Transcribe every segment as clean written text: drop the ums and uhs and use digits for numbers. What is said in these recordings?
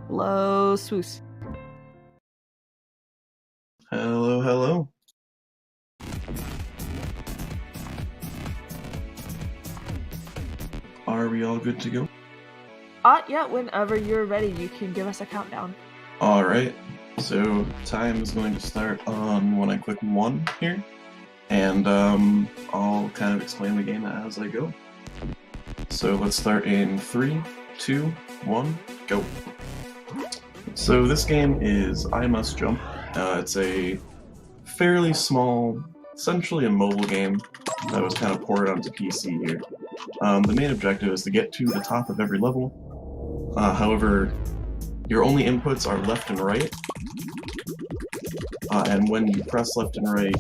Hello, swc. Hello, hello. Are we all good to go? Yeah, whenever you're ready, you can give us a countdown. Alright, so time is going to start on when I click 1 here, and I'll kind of explain the game as I go. So let's start in 3, 2, 1, go. So this game is I Must Jump. It's a fairly small, essentially a mobile game that was kind of ported onto PC here. The main objective is to get to the top of every level. However, your only inputs are left and right, and when you press left and right,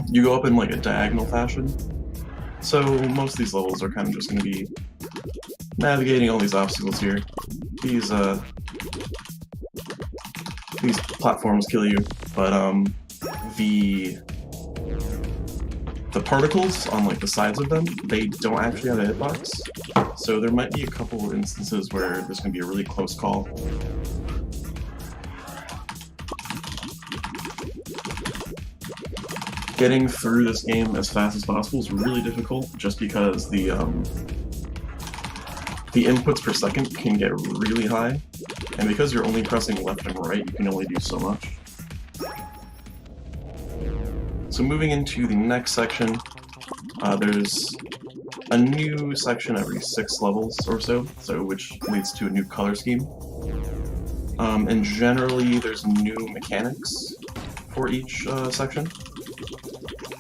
you go up in like a diagonal fashion. So most of these levels are kind of just going to be navigating all these obstacles here. These platforms kill you, but the particles on like the sides of them, they don't actually have a hitbox. So there might be a couple of instances where there's going to be a really close call. Getting through this game as fast as possible is really difficult, just because the inputs per second can get really high, and because you're only pressing left and right, you can only do so much. So moving into the next section, there's a new section every 6 levels or so, which leads to a new color scheme. And generally there's new mechanics for each section.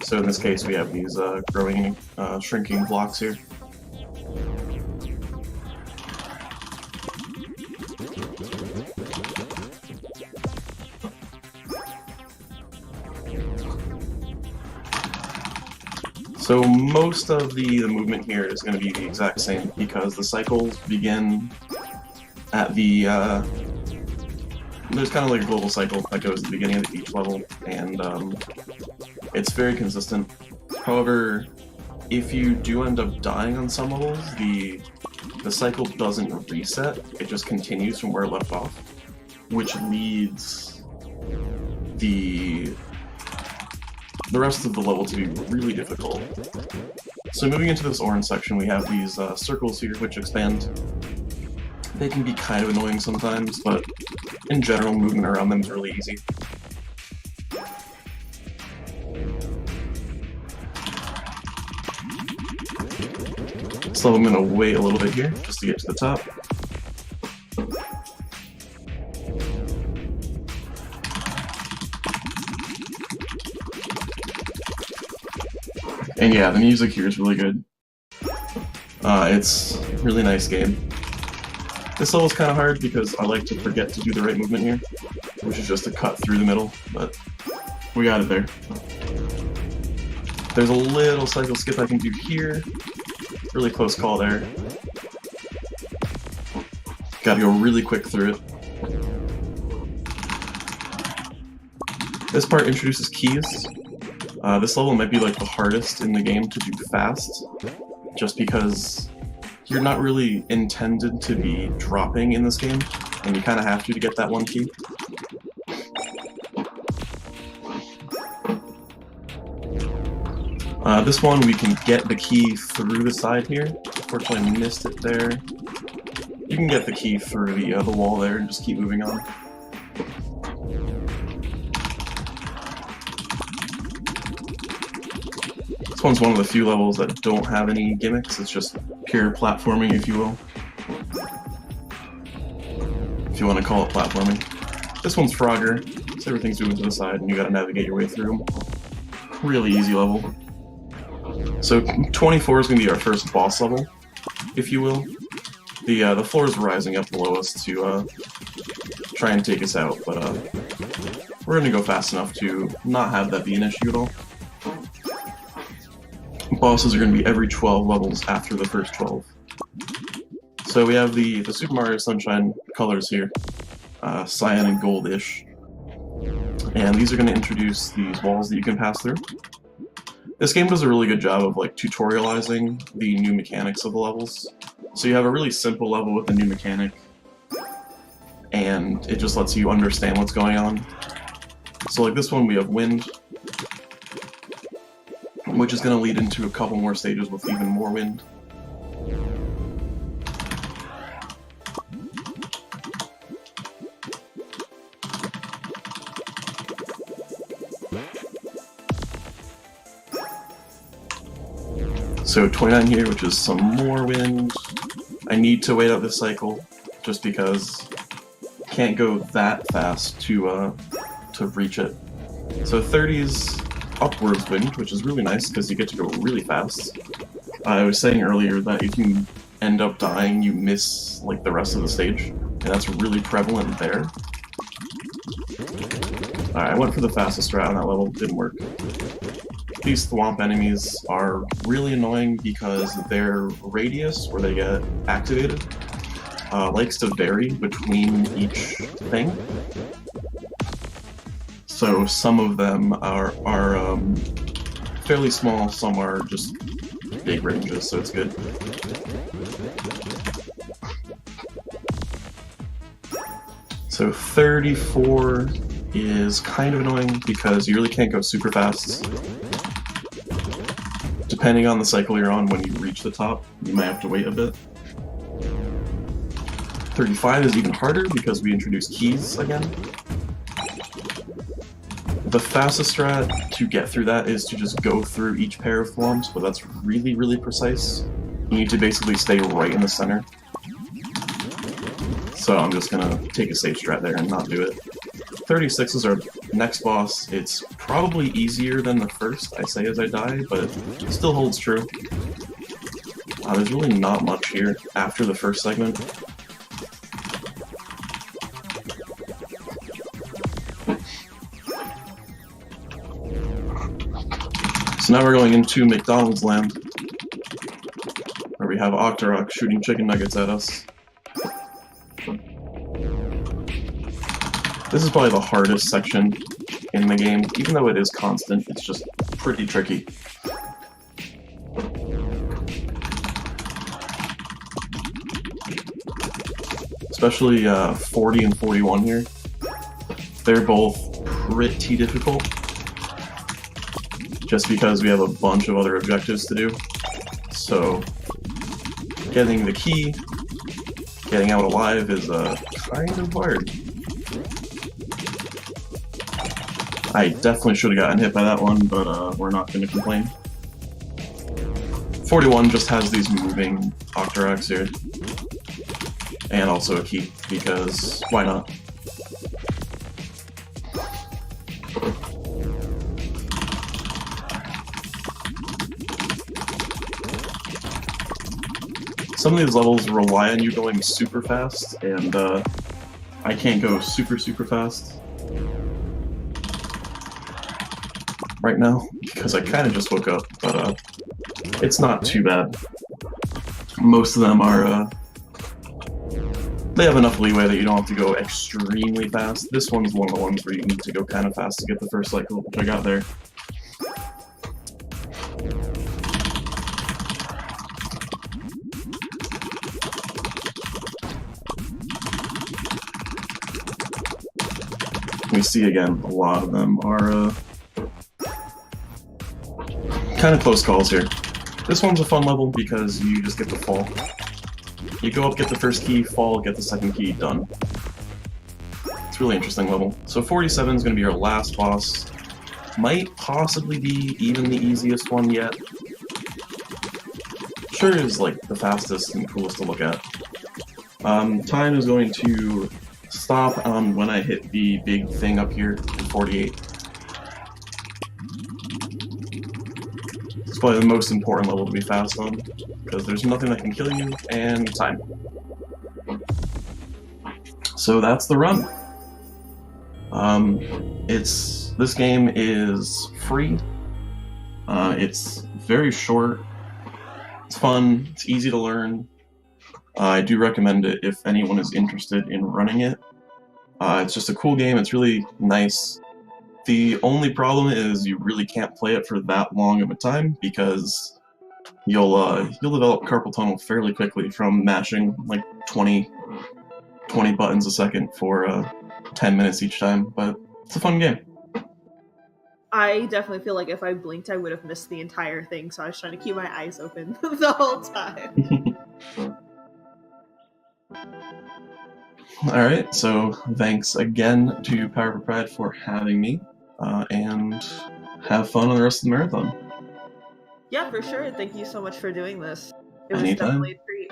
So in this case we have these growing and shrinking blocks here. So most of the movement here is going to be the exact same, because the cycles begin at the, there's kind of like a global cycle that goes at the beginning of each level, and it's very consistent. However, if you do end up dying on some levels, the cycle doesn't reset, it just continues from where it left off, which leads the rest of the level to be really difficult. So moving into this orange section, we have these circles here which expand. They can be kind of annoying sometimes, but in general, movement around them is really easy. So I'm going to wait a little bit here, just to get to the top. And yeah, the music here is really good. It's a really nice game. This level's kind of hard because I like to forget to do the right movement here, which is just to cut through the middle, but we got it there. There's a little cycle skip I can do here. Really close call there. Gotta go really quick through it. This part introduces keys. This level might be like the hardest in the game to do fast, just because you're not really intended to be dropping in this game, and you kind of have to get that one key. This one we can get the key through the side here. Unfortunately I missed it there. You can get the key through the wall there and just keep moving on. This one's one of the few levels that don't have any gimmicks, it's just pure platforming, if you will. If you want to call it platforming. This one's Frogger, so everything's moving to the side and you gotta navigate your way through them. Really easy level. So 24 is going to be our first boss level, if you will. The floor is rising up below us to try and take us out, but we're going to go fast enough to not have that be an issue at all. Bosses are going to be every 12 levels after the first 12. So we have the Super Mario Sunshine colors here, cyan and goldish, and these are going to introduce these walls that you can pass through. This game does a really good job of like tutorializing the new mechanics of the levels. So you have a really simple level with a new mechanic, and it just lets you understand what's going on. So like this one we have wind, which is going to lead into a couple more stages with even more wind. So 29 here, which is some more wind. I need to wait out this cycle, just because I can't go that fast to reach it. So 30's upwards wind, which is really nice because you get to go really fast. I was saying earlier that if you end up dying, you miss like the rest of the stage, and that's really prevalent there. Alright, I went for the fastest strat on that level, didn't work. These thwomp enemies are really annoying because their radius, where they get activated, likes to vary between each thing. So some of them are fairly small, some are just big ranges, so it's good. So 34 is kind of annoying because you really can't go super fast. Depending on the cycle you're on, when you reach the top, you might have to wait a bit. 35 is even harder because we introduce keys again. The fastest strat to get through that is to just go through each pair of thwomps, but that's really, really precise. You need to basically stay right in the center. So I'm just gonna take a safe strat there and not do it. 36 is our next boss. It's probably easier than the first, I say as I die, but it still holds true. There's really not much here after the first segment. So now we're going into McDonald's land, where we have Octorok shooting chicken nuggets at us. This is probably the hardest section in the game. Even though it is constant, it's just pretty tricky. Especially 40 and 41 here. They're both pretty difficult, just because we have a bunch of other objectives to do. So getting the key, getting out alive is kind of hard. I definitely should have gotten hit by that one, but we're not going to complain. 41 just has these moving Octoroks here. And also a key, because why not? Some of these levels rely on you going super fast, and I can't go super fast right now, because I kind of just woke up, but it's not too bad. Most of them are, they have enough leeway that you don't have to go extremely fast. This one's one of the ones where you need to go kind of fast to get the first cycle, which I got there. We see again, a lot of them are kind of close calls here. This one's a fun level because you just get to fall. You go up, get the first key, fall, get the second key, done. It's a really interesting level. So 47 is going to be our last boss. Might possibly be even the easiest one yet. Sure is like the fastest and coolest to look at. Time is going to stop on when I hit the big thing up here in 48. It's probably the most important level to be fast on, because there's nothing that can kill you, and time. So that's the run. This game is free. It's very short. It's fun. It's easy to learn. I do recommend it if anyone is interested in running it. It's just a cool game. It's really nice. The only problem is you really can't play it for that long of a time because you'll develop carpal tunnel fairly quickly from mashing like 20 20 buttons a second for 10 minutes each time, but it's a fun game. I definitely feel like if I blinked, I would have missed the entire thing, so I was trying to keep my eyes open the whole time. Alright, so thanks again to Power for Pride for having me, and have fun on the rest of the marathon. Yeah, for sure. Thank you so much for doing this. It was Anytime. definitely a treat.